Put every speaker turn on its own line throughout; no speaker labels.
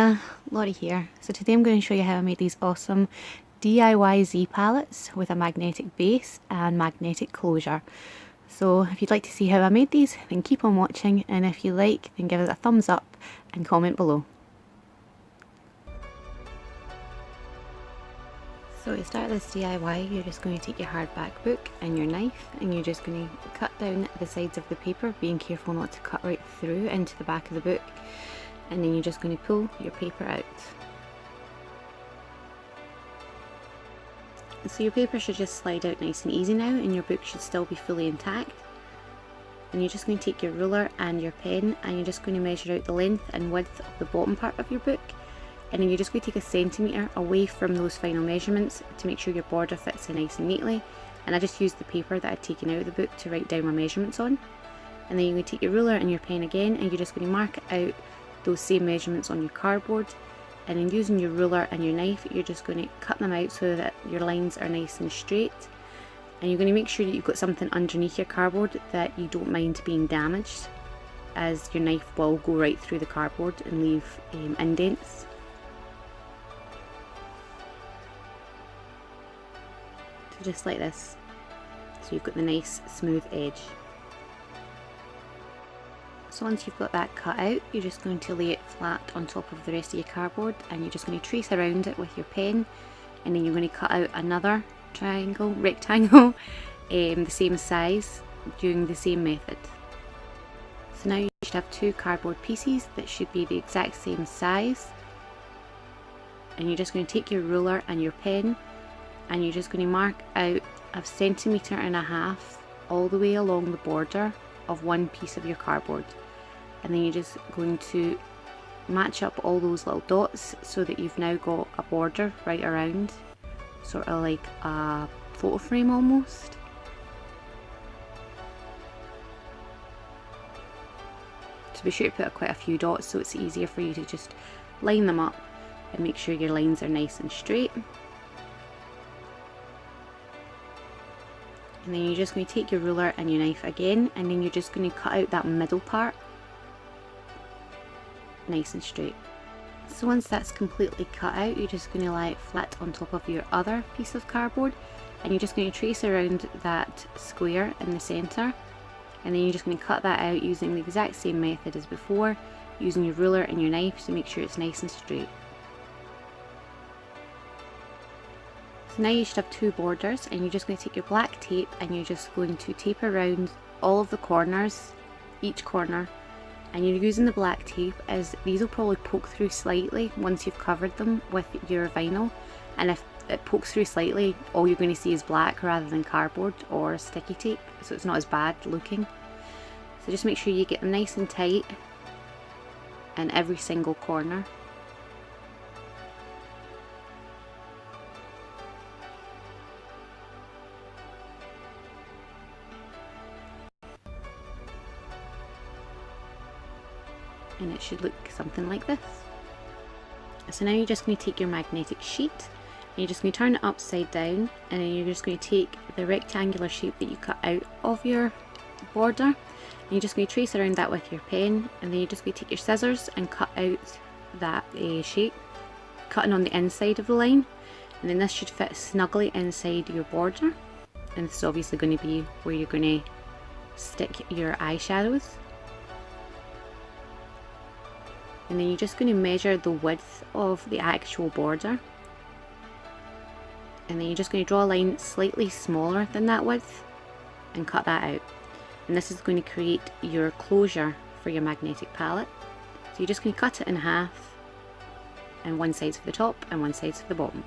Hiya, Laurie here. So today I'm going to show you how I made these awesome DIY Z palettes with a magnetic base and magnetic closure. So if you'd like to see how I made these, then keep on watching, and if you like, then give us a thumbs up and comment below. So to start this DIY, you're just going to take your hardback book and your knife, and you're just going to cut down the sides of the paper, being careful not to cut right through into the back of the book. And then you're just going to pull your paper out. So your paper should just slide out nice and easy now, and your book should still be fully intact. And you're just going to take your ruler and your pen, and you're just going to measure out the length and width of the bottom part of your book. And then you're just going to take 1 centimetre away from those final measurements to make sure your border fits in nice and neatly. And I just used the paper that I'd taken out of the book to write down my measurements on. And then you're going to take your ruler and your pen again, and you're just going to mark out those same measurements on your cardboard, and then using your ruler and your knife, you're just going to cut them out so that your lines are nice and straight. And you're going to make sure that you've got something underneath your cardboard that you don't mind being damaged, as your knife will go right through the cardboard and leave indents. So just like this, so you've got the nice smooth edge. So once you've got that cut out, you're just going to lay it flat on top of the rest of your cardboard, and you're just going to trace around it with your pen, and then you're going to cut out another rectangle, the same size, doing the same method. So now you should have 2 cardboard pieces that should be the exact same size, and you're just going to take your ruler and your pen, and you're just going to mark out 1.5 centimetres all the way along the border of one piece of your cardboard. And then you're just going to match up all those little dots so that you've now got a border right around, sort of like a photo frame almost. So be sure to put quite a few dots so it's easier for you to just line them up and make sure your lines are nice and straight. And then you're just going to take your ruler and your knife again, and then you're just going to cut out that middle part nice and straight. So once that's completely cut out, you're just going to lie it flat on top of your other piece of cardboard, and you're just going to trace around that square in the centre, and then you're just going to cut that out using the exact same method as before, using your ruler and your knife to make sure it's nice and straight. So now you should have 2 borders, and you're just going to take your black tape and you're just going to tape around all of the corners, each corner, and you're using the black tape as these will probably poke through slightly once you've covered them with your vinyl, and if it pokes through slightly, all you're going to see is black rather than cardboard or sticky tape, so it's not as bad looking. So just make sure you get them nice and tight in every single corner. And it should look something like this. So now you're just going to take your magnetic sheet, and you're just going to turn it upside down, and then you're just going to take the rectangular shape that you cut out of your border, and you're just going to trace around that with your pen, and then you're just going to take your scissors and cut out that shape, cutting on the inside of the line, and then this should fit snugly inside your border, and this is obviously going to be where you're going to stick your eyeshadows. And then you're just going to measure the width of the actual border, and then you're just going to draw a line slightly smaller than that width and cut that out, and this is going to create your closure for your magnetic palette. So you're just going to cut it in half, and one side's for the top and one side's for the bottom.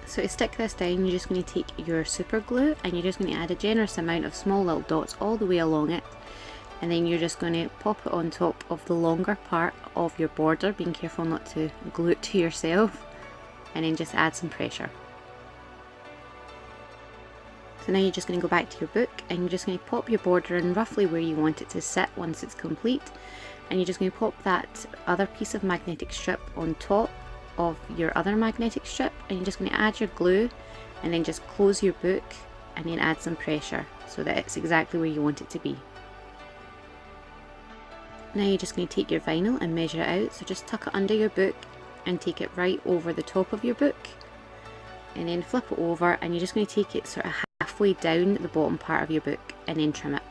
So to stick this down, you're just going to take your super glue, and you're just going to add a generous amount of small little dots all the way along it. And then you're just going to pop it on top of the longer part of your border, being careful not to glue it to yourself, and then just add some pressure. So now you're just going to go back to your book, and you're just going to pop your border in roughly where you want it to sit once it's complete, and you're just going to pop that other piece of magnetic strip on top of your other magnetic strip, and you're just going to add your glue, and then just close your book, and then add some pressure so that it's exactly where you want it to be. Now you're just going to take your vinyl and measure it out. So just tuck it under your book and take it right over the top of your book. And then flip it over, and you're just going to take it sort of halfway down the bottom part of your book and then trim it.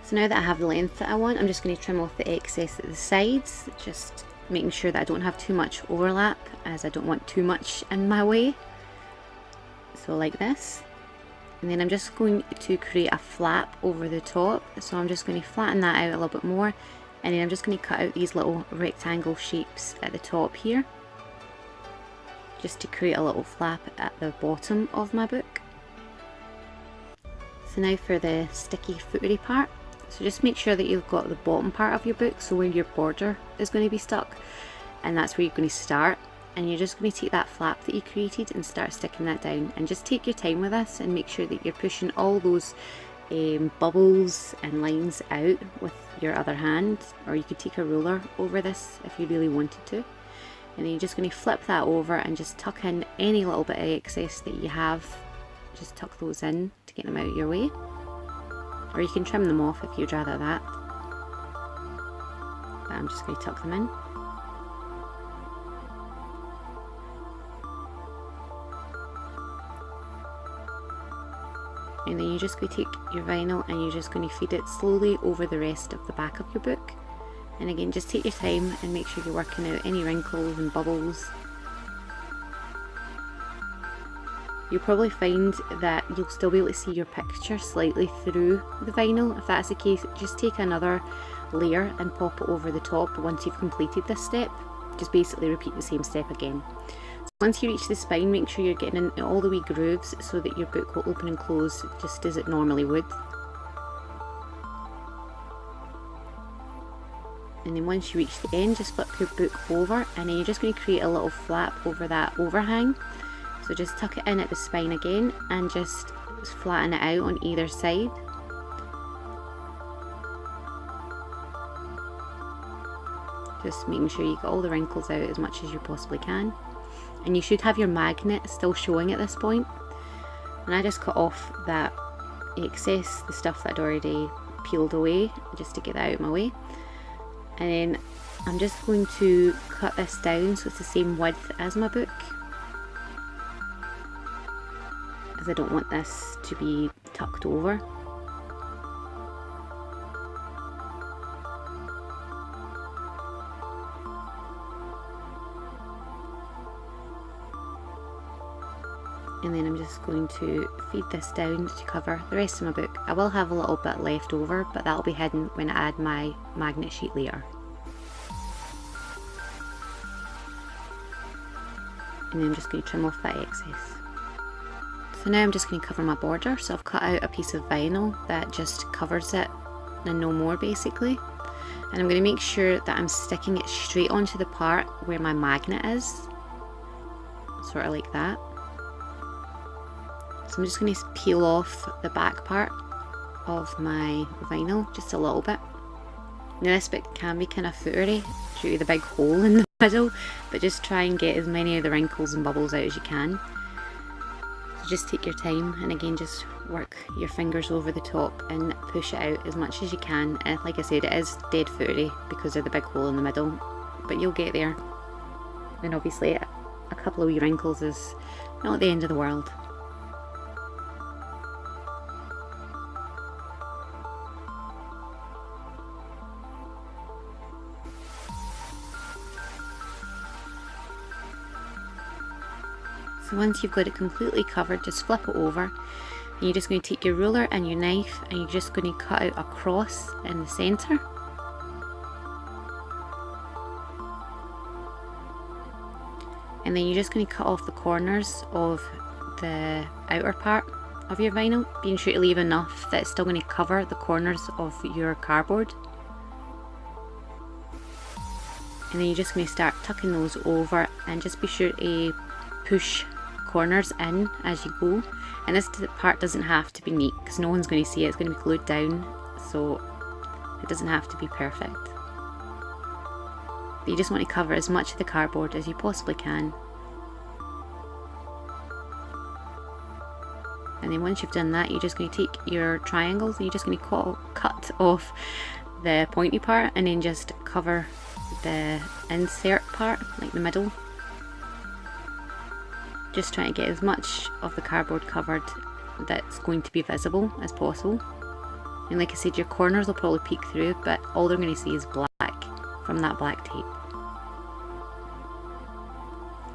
So now that I have the length that I want, I'm just going to trim off the excess at the sides, just making sure that I don't have too much overlap, as I don't want too much in my way. So like this. And then I'm just going to create a flap over the top, so I'm just going to flatten that out a little bit more, and then I'm just going to cut out these little rectangle shapes at the top here, just to create a little flap at the bottom of my book. So now for the sticky footery part. So just make sure that you've got the bottom part of your book, so where your border is going to be stuck, and that's where you're going to start. And you're just going to take that flap that you created and start sticking that down, and just take your time with this and make sure that you're pushing all those bubbles and lines out with your other hand, or you could take a ruler over this if you really wanted to. And then you're just going to flip that over and just tuck in any little bit of excess that you have. Just tuck those in to get them out of your way, or you can trim them off if you'd rather that, but I'm just going to tuck them in. And then you're just going to take your vinyl and you're just going to feed it slowly over the rest of the back of your book. And again, just take your time and make sure you're working out any wrinkles and bubbles. You'll probably find that you'll still be able to see your picture slightly through the vinyl. If that's the case, just take another layer and pop it over the top once you've completed this step. Just basically repeat the same step again. Once you reach the spine, make sure you're getting in all the wee grooves so that your book will open and close just as it normally would. And then once you reach the end, just flip your book over, and then you're just going to create a little flap over that overhang. So just tuck it in at the spine again and just flatten it out on either side. Just making sure you get all the wrinkles out as much as you possibly can. And you should have your magnet still showing at this point. And I just cut off that excess, the stuff that I'd already peeled away, just to get that out of my way. And then I'm just going to cut this down so it's the same width as my book, as I don't want this to be tucked over. And then I'm just going to feed this down to cover the rest of my book. I will have a little bit left over, but that'll be hidden when I add my magnet sheet later. And then I'm just going to trim off that excess. So now I'm just going to cover my border. So I've cut out a piece of vinyl that just covers it and no more basically. And I'm going to make sure that I'm sticking it straight onto the part where my magnet is. Sort of like that. So I'm just going to peel off the back part of my vinyl just a little bit. Now this bit can be kind of footery due to the big hole in the middle, but just try and get as many of the wrinkles and bubbles out as you can. So just take your time, and again just work your fingers over the top and push it out as much as you can. And like I said, it is dead footery because of the big hole in the middle, but you'll get there. And obviously a couple of wee wrinkles is not the end of the world. So once you've got it completely covered, just flip it over, and you're just going to take your ruler and your knife and you're just going to cut out a cross in the centre. And then you're just going to cut off the corners of the outer part of your vinyl, being sure to leave enough that it's still going to cover the corners of your cardboard. And then you're just going to start tucking those over, and just be sure to push corners in as you go. And this part doesn't have to be neat because no one's going to see it, it's going to be glued down, so it doesn't have to be perfect. But you just want to cover as much of the cardboard as you possibly can. And then once you've done that, you're just going to take your triangles and you're just going to cut off the pointy part and then just cover the insert part, like the middle. Just trying to get as much of the cardboard covered that's going to be visible as possible. And like I said, your corners will probably peek through, but all they're going to see is black from that black tape.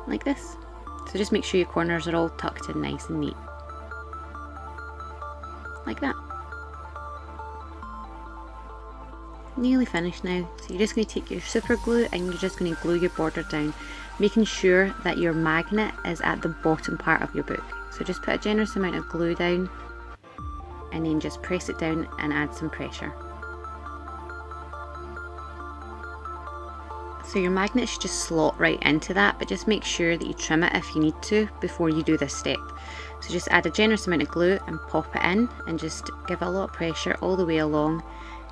Like this. So just make sure your corners are all tucked in nice and neat. Like that. Nearly finished now. So you're just going to take your super glue and you're just going to glue your border down, making sure that your magnet is at the bottom part of your book. So just put a generous amount of glue down and then just press it down and add some pressure. So your magnet should just slot right into that, but just make sure that you trim it if you need to before you do this step. So just add a generous amount of glue and pop it in and just give it a lot of pressure all the way along.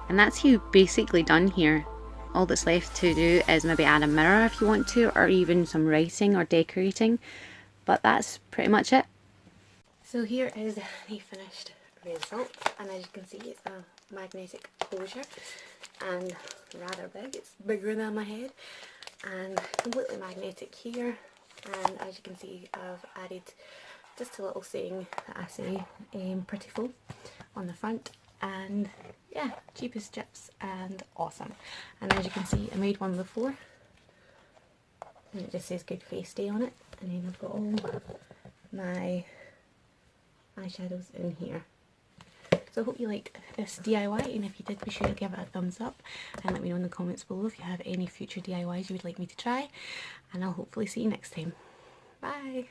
And that's you basically done here. All that's left to do is maybe add a mirror if you want to, or even some writing or decorating, but that's pretty much it. So here is the finished result, and as you can see it's a magnetic closure and rather big. It's bigger than my head and completely magnetic here, and as you can see I've added just a little saying that I say pretty full on the front, and yeah, cheapest chips and awesome. And as you can see I made one before and it just says good face day on it, and then I've got all my eyeshadows in here. So I hope you liked this DIY, and if you did, be sure to give it a thumbs up and let me know in the comments below if you have any future DIYs you would like me to try, and I'll hopefully see you next time. Bye!